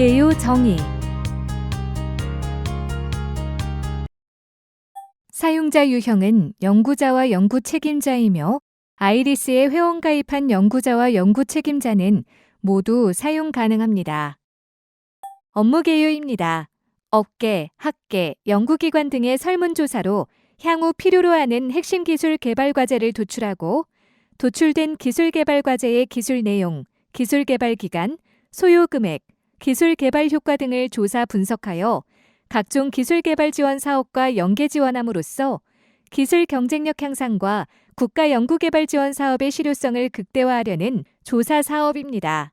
개요 정의. 사용자 유형은 연구자와 연구 책임자이며 아이리스에 회원가입한 연구자와 연구 책임자는 모두 사용 가능합니다. 업무 개요입니다. 업계, 학계, 연구기관 등의 설문조사로 향후 필요로 하는 핵심 기술 개발 과제를 도출하고 도출된 기술 개발 과제의 기술 내용, 기술 개발 기간, 소요 금액, 기술 개발 효과 등을 조사 분석하여 각종 기술 개발 지원 사업과 연계 지원함으로써 기술 경쟁력 향상과 국가 연구개발 지원 사업의 실효성을 극대화하려는 조사 사업입니다.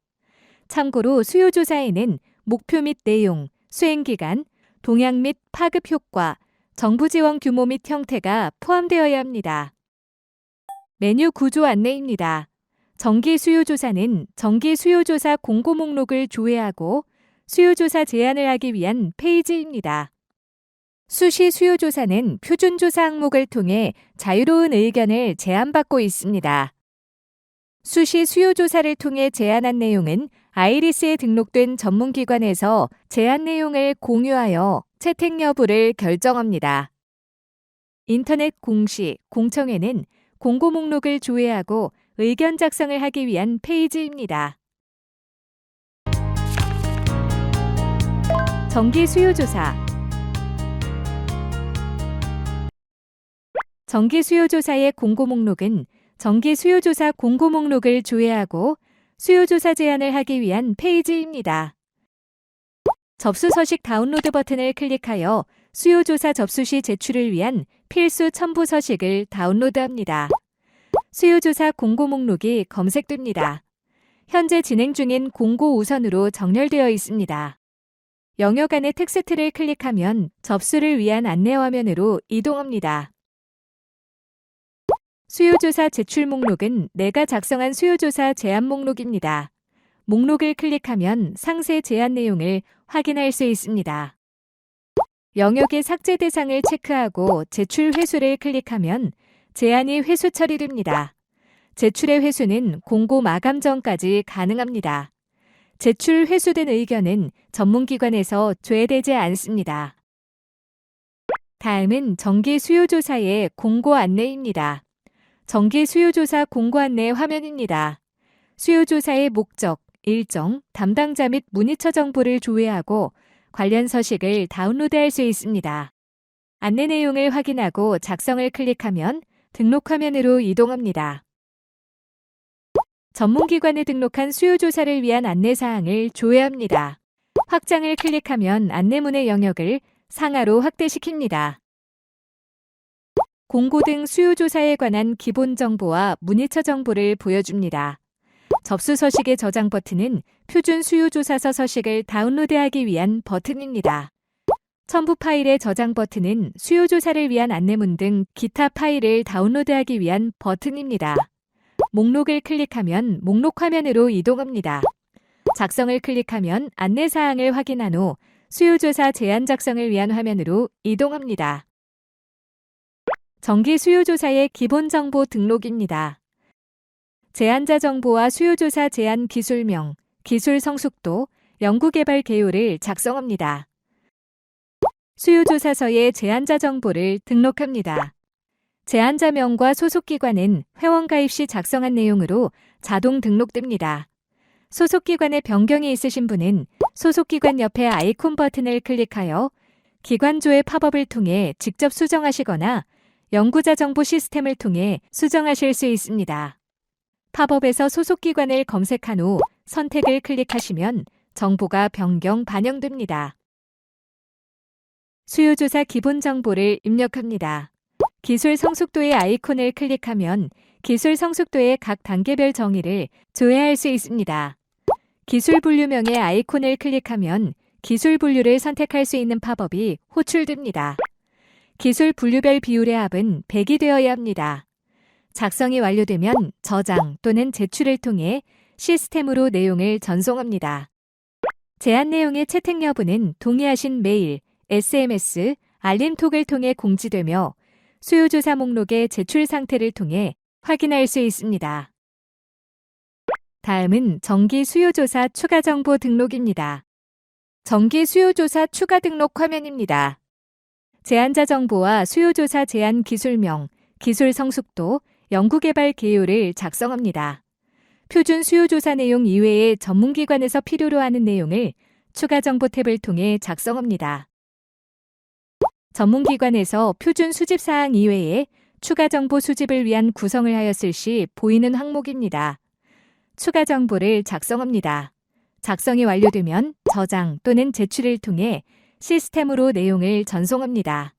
참고로 수요조사에는 목표 및 내용, 수행기간, 동향 및 파급 효과, 정부 지원 규모 및 형태가 포함되어야 합니다. 메뉴 구조 안내입니다. 정기 수요조사는 정기 수요조사 공고 목록을 조회하고 수요조사 제안을 하기 위한 페이지입니다. 수시 수요조사는 표준조사 항목을 통해 자유로운 의견을 제안받고 있습니다. 수시 수요조사를 통해 제안한 내용은 아이리스에 등록된 전문기관에서 제안 내용을 공유하여 채택 여부를 결정합니다. 인터넷 공시, 공청회는 공고 목록을 조회하고 의견 작성을 하기 위한 페이지입니다. 정기 수요조사. 정기 수요조사의 공고 목록은 정기 수요조사 공고 목록을 조회하고 수요조사 제안을 하기 위한 페이지입니다. 접수 서식 다운로드 버튼을 클릭하여 수요조사 접수 시 제출을 위한 필수 첨부 서식을 다운로드합니다. 수요조사 공고 목록이 검색됩니다. 현재 진행 중인 공고 우선으로 정렬되어 있습니다. 영역 안의 텍스트를 클릭하면 접수를 위한 안내 화면으로 이동합니다. 수요조사 제출 목록은 내가 작성한 수요조사 제안 목록입니다. 목록을 클릭하면 상세 제안 내용을 확인할 수 있습니다. 영역의 삭제 대상을 체크하고 제출 회수를 클릭하면 제안이 회수 처리됩니다. 제출의 회수는 공고 마감 전까지 가능합니다. 제출 회수된 의견은 전문기관에서 조회되지 않습니다. 다음은 정기 수요조사의 공고 안내입니다. 정기 수요조사 공고 안내 화면입니다. 수요조사의 목적, 일정, 담당자 및 문의처 정보를 조회하고 관련 서식을 다운로드할 수 있습니다. 안내 내용을 확인하고 작성을 클릭하면 등록 화면으로 이동합니다. 전문기관에 등록한 수요조사를 위한 안내사항을 조회합니다. 확장을 클릭하면 안내문의 영역을 상하로 확대시킵니다. 공고 등 수요조사에 관한 기본 정보와 문의처 정보를 보여줍니다. 접수 서식의 저장 버튼은 표준 수요조사서 서식을 다운로드하기 위한 버튼입니다. 첨부 파일의 저장 버튼은 수요조사를 위한 안내문 등 기타 파일을 다운로드하기 위한 버튼입니다. 목록을 클릭하면 목록 화면으로 이동합니다. 작성을 클릭하면 안내사항을 확인한 후 수요조사 제안 작성을 위한 화면으로 이동합니다. 정기 수요조사의 기본 정보 등록입니다. 제안자 정보와 수요조사 제안 기술명, 기술 성숙도, 연구개발 개요를 작성합니다. 수요조사서의 제안자 정보를 등록합니다. 제안자명과 소속기관은 회원가입 시 작성한 내용으로 자동 등록됩니다. 소속기관에 변경이 있으신 분은 소속기관 옆에 아이콘 버튼을 클릭하여 기관조회 팝업을 통해 직접 수정하시거나 연구자 정보 시스템을 통해 수정하실 수 있습니다. 팝업에서 소속기관을 검색한 후 선택을 클릭하시면 정보가 변경 반영됩니다. 수요조사 기본 정보를 입력합니다. 기술 성숙도의 아이콘을 클릭하면 기술 성숙도의 각 단계별 정의를 조회할 수 있습니다. 기술 분류명의 아이콘을 클릭하면 기술 분류를 선택할 수 있는 팝업이 호출됩니다. 기술 분류별 비율의 합은 100이 되어야 합니다. 작성이 완료되면 저장 또는 제출을 통해 시스템으로 내용을 전송합니다. 제안 내용의 채택 여부는 동의하신 메일, SMS, 알림톡을 통해 공지되며 수요조사 목록의 제출 상태를 통해 확인할 수 있습니다. 다음은 정기 수요조사 추가 정보 등록입니다. 정기 수요조사 추가 등록 화면입니다. 제안자 정보와 수요조사 제안 기술명, 기술 성숙도, 연구개발 개요를 작성합니다. 표준 수요조사 내용 이외에 전문기관에서 필요로 하는 내용을 추가 정보 탭을 통해 작성합니다. 전문기관에서 표준 수집사항 이외에 추가 정보 수집을 위한 구성을 하였을 시 보이는 항목입니다. 추가 정보를 작성합니다. 작성이 완료되면 저장 또는 제출을 통해 시스템으로 내용을 전송합니다.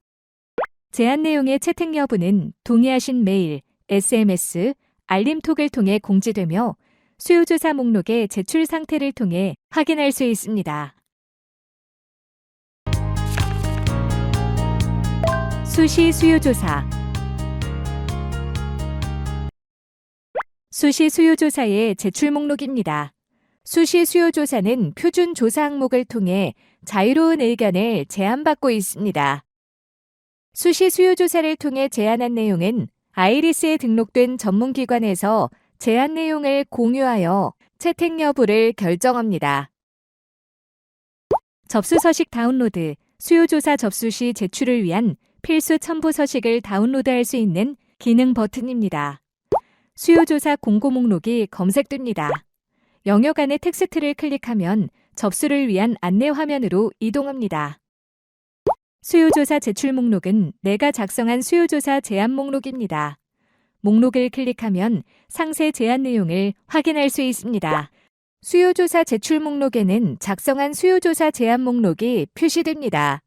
제안 내용의 채택 여부는 동의하신 메일, SMS, 알림톡을 통해 공지되며 수요조사 목록의 제출 상태를 통해 확인할 수 있습니다. 수시 수요조사. 수시 수요조사의 제출 목록입니다. 수시 수요조사는 표준 조사 항목을 통해 자유로운 의견을 제안받고 있습니다. 수시 수요조사를 통해 제안한 내용은 아이리스에 등록된 전문기관에서 제안 내용을 공유하여 채택 여부를 결정합니다. 접수 서식 다운로드, 수요조사 접수 시 제출을 위한 필수 첨부 서식을 다운로드할 수 있는 기능 버튼입니다. 수요조사 공고 목록이 검색됩니다. 영역 안의 텍스트를 클릭하면 접수를 위한 안내 화면으로 이동합니다. 수요조사 제출 목록은 내가 작성한 수요조사 제안 목록입니다. 목록을 클릭하면 상세 제안 내용을 확인할 수 있습니다. 수요조사 제출 목록에는 작성한 수요조사 제안 목록이 표시됩니다.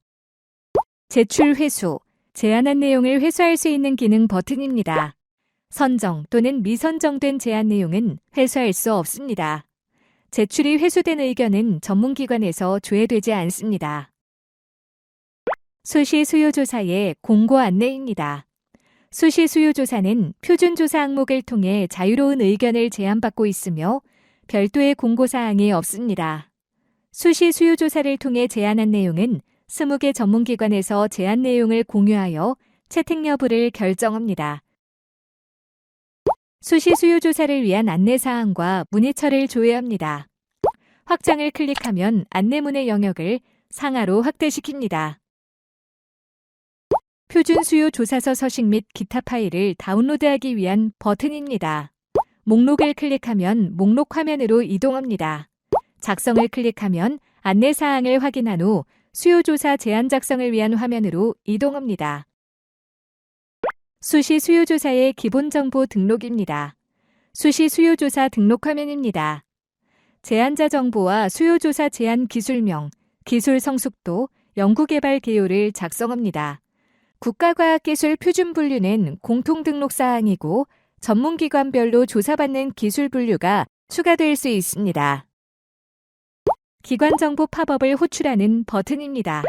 제출 회수, 제안한 내용을 회수할 수 있는 기능 버튼입니다. 선정 또는 미선정된 제안 내용은 회수할 수 없습니다. 제출이 회수된 의견은 전문기관에서 조회되지 않습니다. 수시 수요조사의 공고 안내입니다. 수시 수요조사는 표준조사 항목을 통해 자유로운 의견을 제안받고 있으며 별도의 공고사항이 없습니다. 수시 수요조사를 통해 제안한 내용은 20개 전문기관에서 제안 내용을 공유하여 채택 여부를 결정합니다. 수시 수요조사를 위한 안내사항과 문의처를 조회합니다. 확장을 클릭하면 안내문의 영역을 상하로 확대시킵니다. 표준 수요 조사서 서식 및 기타 파일을 다운로드하기 위한 버튼입니다. 목록을 클릭하면 목록 화면으로 이동합니다. 작성을 클릭하면 안내사항을 확인한 후 수요조사 제안 작성을 위한 화면으로 이동합니다. 수시 수요조사의 기본정보 등록입니다. 수시 수요조사 등록 화면입니다. 제안자 정보와 수요조사 제안 기술명, 기술 성숙도, 연구개발 개요를 작성합니다. 국가과학기술 표준 분류는 공통 등록 사항이고 전문기관별로 조사받는 기술 분류가 추가될 수 있습니다. 기관 정보 팝업을 호출하는 버튼입니다.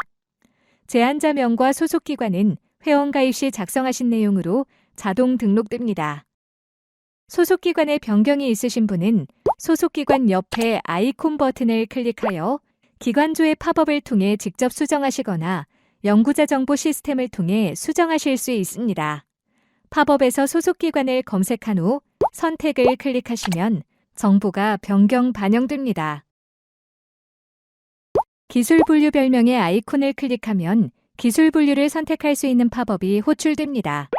제안자명과 소속기관은 회원가입 시 작성하신 내용으로 자동 등록됩니다. 소속기관에 변경이 있으신 분은 소속기관 옆에 아이콘 버튼을 클릭하여 기관조의 팝업을 통해 직접 수정하시거나 연구자 정보 시스템을 통해 수정하실 수 있습니다. 팝업에서 소속기관을 검색한 후 선택을 클릭하시면 정보가 변경 반영됩니다. 기술 분류 별명의 아이콘을 클릭하면 기술 분류를 선택할 수 있는 팝업이 호출됩니다.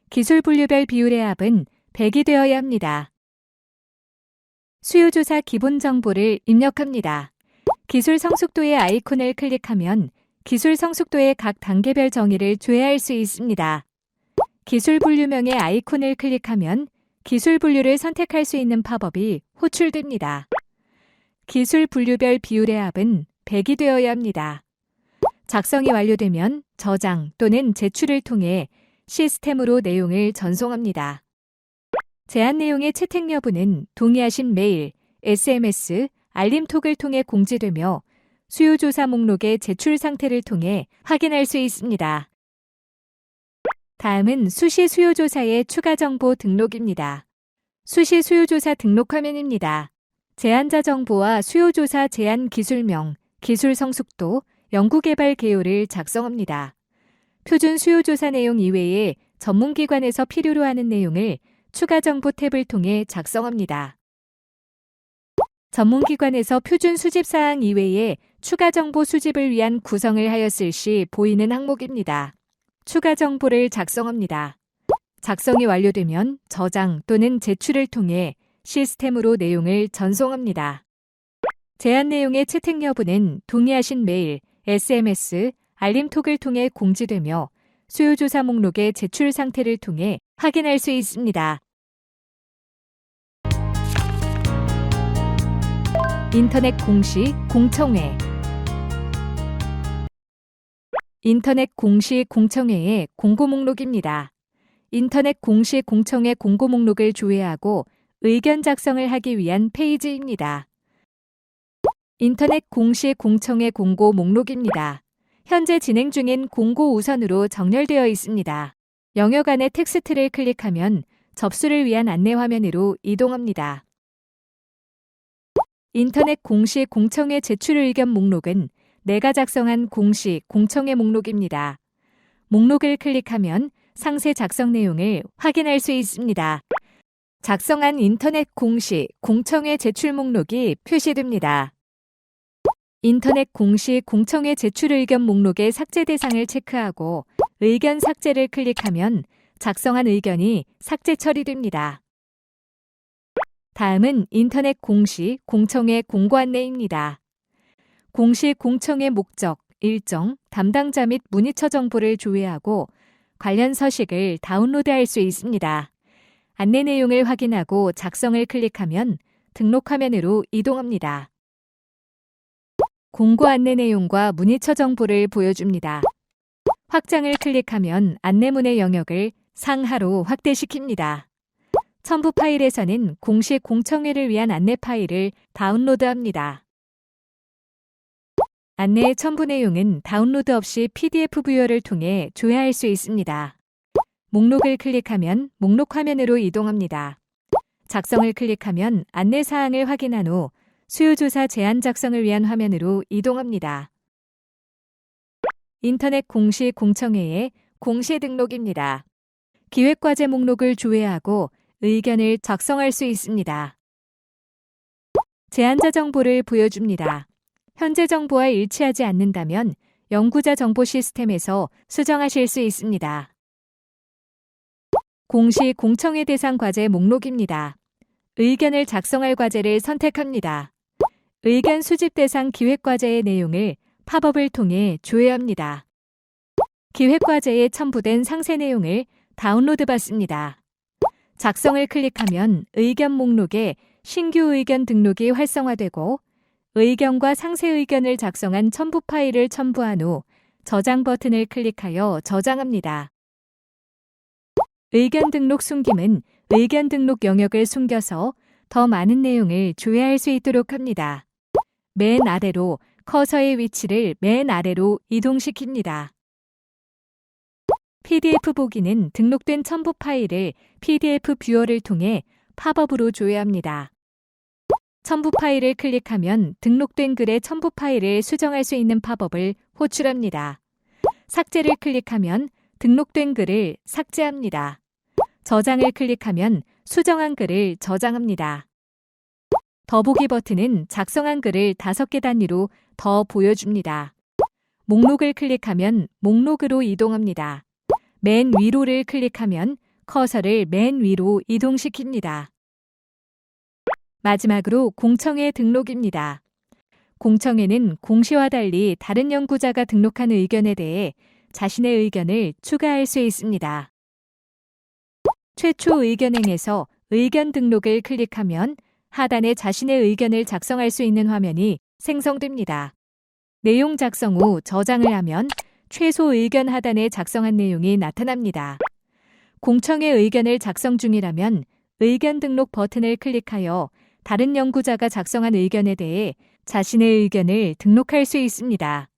기술 분류별 비율의 합은 100이 되어야 합니다. 수요조사 기본 정보를 입력합니다. 기술 성숙도의 아이콘을 클릭하면 기술 성숙도의 각 단계별 정의를 조회할 수 있습니다. 기술 분류명의 아이콘을 클릭하면 기술 분류를 선택할 수 있는 팝업이 호출됩니다. 기술 분류별 비율의 합은 100이 되어야 합니다. 작성이 완료되면 저장 또는 제출을 통해 시스템으로 내용을 전송합니다. 제안 내용의 채택 여부는 동의하신 메일, SMS, 알림톡을 통해 공지되며 수요조사 목록의 제출 상태를 통해 확인할 수 있습니다. 다음은 수시 수요조사의 추가 정보 등록입니다. 수시 수요조사 등록 화면입니다. 제안자 정보와 수요조사 제안 기술명, 기술 성숙도, 연구개발 개요를 작성합니다. 표준 수요조사 내용 이외에 전문기관에서 필요로 하는 내용을 추가 정보 탭을 통해 작성합니다. 전문기관에서 표준 수집사항 이외에 추가 정보 수집을 위한 구성을 하였을 시 보이는 항목입니다. 추가 정보를 작성합니다. 작성이 완료되면 저장 또는 제출을 통해 시스템으로 내용을 전송합니다. 제한 내용의 채택 여부는 동의하신 메일, SMS, 알림톡을 통해 공지되며 수요조사 목록의 제출 상태를 통해 확인할 수 있습니다. 인터넷 공시 공청회. 인터넷 공시 공청회의 공고 목록입니다. 인터넷 공시 공청회 공고 목록을 조회하고 의견 작성을 하기 위한 페이지입니다. 인터넷 공시 공청회 공고 목록입니다. 현재 진행 중인 공고 우선으로 정렬되어 있습니다. 영역 안의 텍스트를 클릭하면 접수를 위한 안내 화면으로 이동합니다. 인터넷 공시 공청회 제출 의견 목록은 내가 작성한 공시 공청회 목록입니다. 목록을 클릭하면 상세 작성 내용을 확인할 수 있습니다. 작성한 인터넷 공시 공청회 제출 목록이 표시됩니다. 인터넷 공시 공청회 제출 의견 목록의 삭제 대상을 체크하고 의견 삭제를 클릭하면 작성한 의견이 삭제 처리됩니다. 다음은 인터넷 공시 공청회 공고 안내입니다. 공시 공청회 목적, 일정, 담당자 및 문의처 정보를 조회하고 관련 서식을 다운로드할 수 있습니다. 안내 내용을 확인하고 작성을 클릭하면 등록 화면으로 이동합니다. 공고 안내 내용과 문의처 정보를 보여줍니다. 확장을 클릭하면 안내문의 영역을 상하로 확대시킵니다. 첨부 파일에서는 공시 공청회를 위한 안내 파일을 다운로드합니다. 안내의 첨부 내용은 다운로드 없이 PDF 부여를 통해 조회할 수 있습니다. 목록을 클릭하면 목록 화면으로 이동합니다. 작성을 클릭하면 안내 사항을 확인한 후 수요조사 제안 작성을 위한 화면으로 이동합니다. 인터넷 공시 공청회의 공시 등록입니다. 기획과제 목록을 조회하고 의견을 작성할 수 있습니다. 제안자 정보를 보여줍니다. 현재 정보와 일치하지 않는다면 연구자 정보 시스템에서 수정하실 수 있습니다. 공시 공청회 대상 과제 목록입니다. 의견을 작성할 과제를 선택합니다. 의견 수집 대상 기획과제의 내용을 팝업을 통해 조회합니다. 기획과제에 첨부된 상세 내용을 다운로드 받습니다. 작성을 클릭하면 의견 목록에 신규 의견 등록이 활성화되고 의견과 상세 의견을 작성한 첨부 파일을 첨부한 후 저장 버튼을 클릭하여 저장합니다. 의견 등록 숨김은 의견 등록 영역을 숨겨서 더 많은 내용을 조회할 수 있도록 합니다. 맨 아래로 커서의 위치를 맨 아래로 이동시킵니다. PDF 보기는 등록된 첨부 파일을 PDF 뷰어를 통해 팝업으로 조회합니다. 첨부 파일을 클릭하면 등록된 글의 첨부 파일을 수정할 수 있는 팝업을 호출합니다. 삭제를 클릭하면 등록된 글을 삭제합니다. 저장을 클릭하면 수정한 글을 저장합니다. 더보기 버튼은 작성한 글을 5개 단위로 더 보여줍니다. 목록을 클릭하면 목록으로 이동합니다. 맨 위로를 클릭하면 커서를 맨 위로 이동시킵니다. 마지막으로 공청회 등록입니다. 공청회는 공시와 달리 다른 연구자가 등록한 의견에 대해 자신의 의견을 추가할 수 있습니다. 최초 의견행에서 의견 등록을 클릭하면 하단에 자신의 의견을 작성할 수 있는 화면이 생성됩니다. 내용 작성 후 저장을 하면 최소 의견 하단에 작성한 내용이 나타납니다. 공청회 의견을 작성 중이라면 의견 등록 버튼을 클릭하여 다른 연구자가 작성한 의견에 대해 자신의 의견을 등록할 수 있습니다.